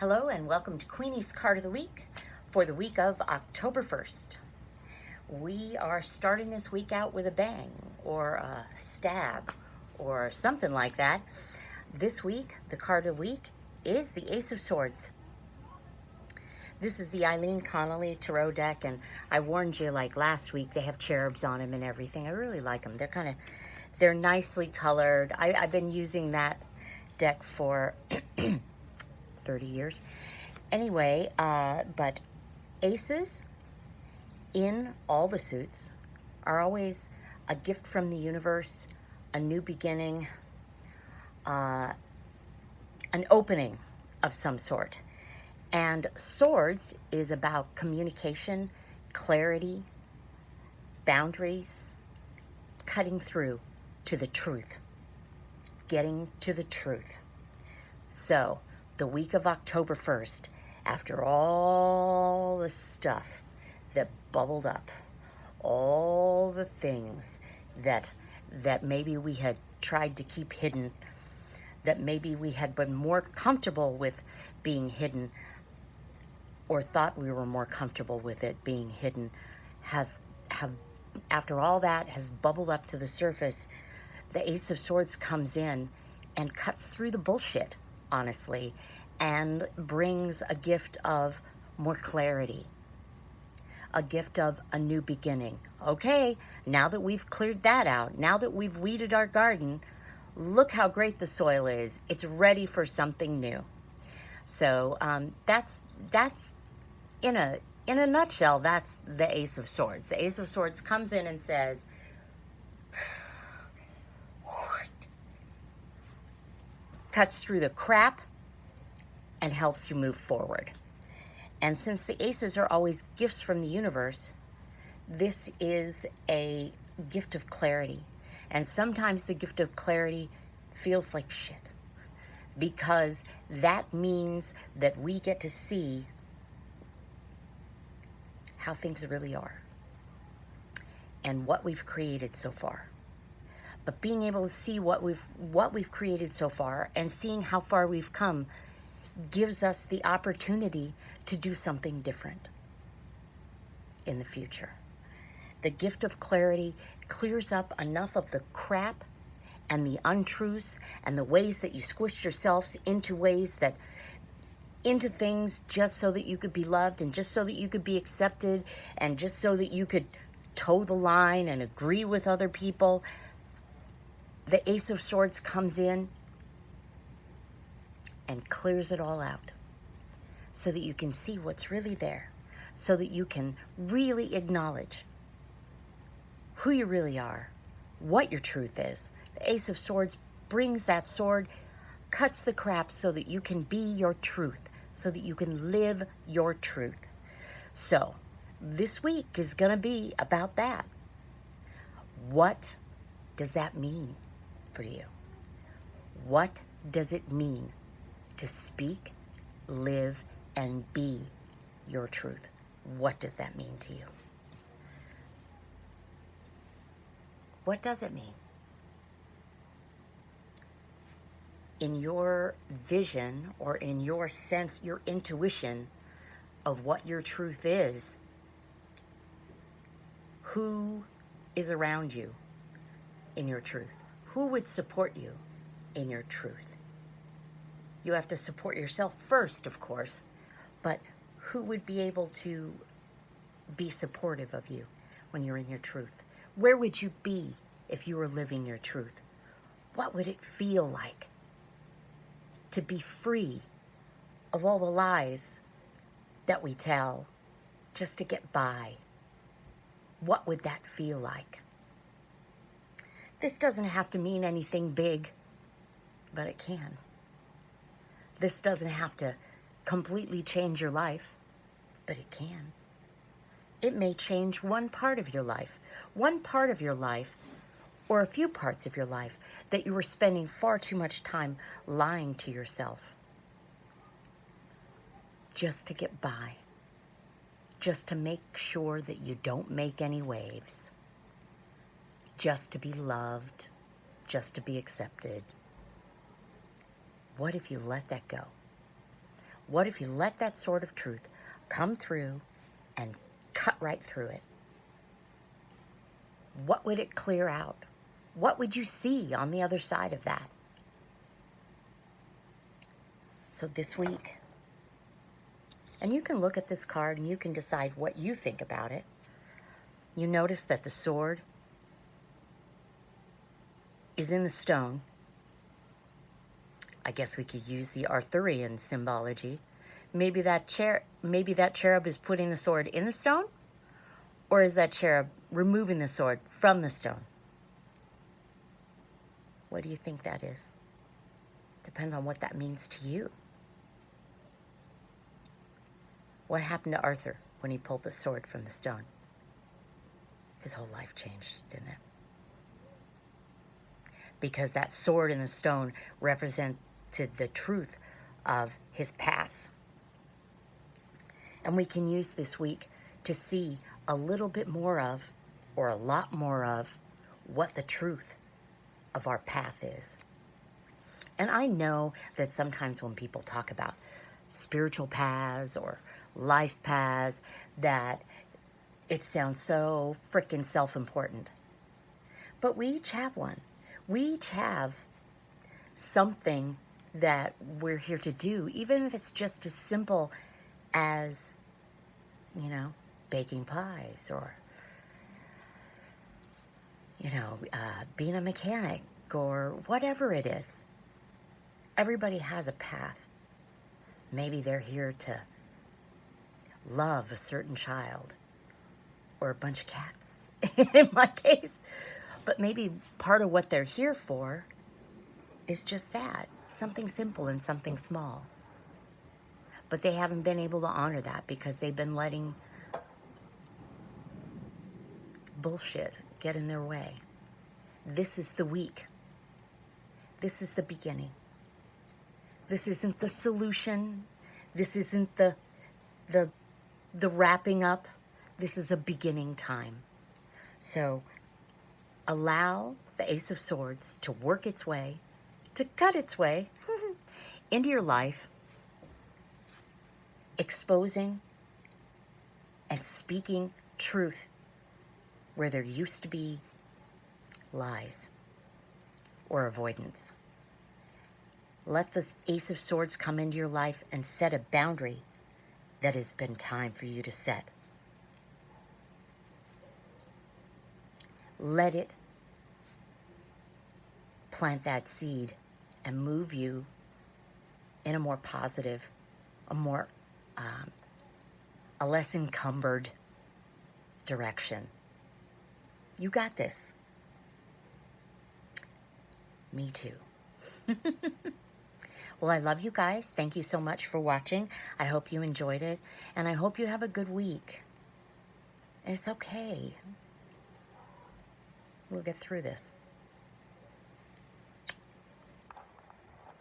Hello and welcome to Queenie's Card of the Week for the week of October 1st. We are starting this week out with a bang or a stab or something like that. This week, the card of the week is the Ace of Swords. This is the Eileen Connolly Tarot deck, and I warned you like last week they have cherubs on them and everything. I really like them. They're nicely colored. I've been using that deck for 30 years. Anyway, but aces in all the suits are always a gift from the universe, a new beginning, an opening of some sort. And swords is about communication, clarity, boundaries, cutting through to the truth, getting to the truth. So, the week of October 1st, after all the stuff that bubbled up, all the things that maybe we had tried to keep hidden, that maybe we had been more comfortable with being hidden, or thought we were more comfortable with it being hidden, have after all that has bubbled up to the surface, the Ace of Swords comes in and cuts through the bullshit, honestly, and brings a gift of more clarity, a gift of a new beginning. Okay, now that we've cleared that out, now that we've weeded our garden, look how great the soil is. It's ready for something new. So that's in a nutshell, that's the Ace of Swords. The Ace of Swords comes in and says, cuts through the crap and helps you move forward. And since the aces are always gifts from the universe, this is a gift of clarity. And sometimes the gift of clarity feels like shit, because that means that we get to see how things really are and what we've created so far. But being able to see what we've created so far and seeing how far we've come gives us the opportunity to do something different in the future. The gift of clarity clears up enough of the crap and the untruths and the ways that you squished yourselves into things just so that you could be loved and just so that you could be accepted and just so that you could toe the line and agree with other people. The Ace of Swords comes in and clears it all out so that you can see what's really there, so that you can really acknowledge who you really are, what your truth is. The Ace of Swords brings that sword, cuts the crap so that you can be your truth, so that you can live your truth. So, this week is going to be about that. What does that mean for you? What does it mean to speak, live, and be your truth? What does that mean to you? What does it mean? In your vision or in your sense, your intuition of what your truth is, who is around you in your truth? Who would support you in your truth? You have to support yourself first, of course, but who would be able to be supportive of you when you're in your truth? Where would you be if you were living your truth? What would it feel like to be free of all the lies that we tell just to get by? What would that feel like? This doesn't have to mean anything big, but it can. This doesn't have to completely change your life, but it can. It may change one part of your life, or a few parts of your life that you were spending far too much time lying to yourself just to get by, just to make sure that you don't make any waves, just to be loved, just to be accepted. What if you let that go? What if you let that sword of truth come through and cut right through it? What would it clear out? What would you see on the other side of that? So this week, and you can look at this card and you can decide what you think about it. You notice that the sword is in the stone. I guess we could use the Arthurian symbology. Maybe that cherub is putting the sword in the stone, or is that cherub removing the sword from the stone? What do you think that is? Depends on what that means to you. What happened to Arthur when he pulled the sword from the stone? His whole life changed, didn't it? Because that sword in the stone represented the truth of his path. And we can use this week to see a little bit more of, or a lot more of, what the truth of our path is. And I know that sometimes when people talk about spiritual paths or life paths, that it sounds so freaking self-important. But we each have one. We each have something that we're here to do, even if it's just as simple as, you know, baking pies, or, you know, being a mechanic, or whatever it is. Everybody has a path. Maybe they're here to love a certain child, or a bunch of cats, in my case. But maybe part of what they're here for is just that, something simple and something small. But they haven't been able to honor that because they've been letting bullshit get in their way. This is the week. This is the beginning. This isn't the solution. This isn't the wrapping up. This is a beginning time. So allow the Ace of Swords to work its way, to cut its way into your life, exposing and speaking truth where there used to be lies or avoidance. Let the Ace of Swords come into your life and set a boundary that has been time for you to set. Let it plant that seed and move you in a more positive, a less encumbered direction. You got this. Me too. Well, I love you guys. Thank you so much for watching. I hope you enjoyed it, and I hope you have a good week. And it's okay. We'll get through this.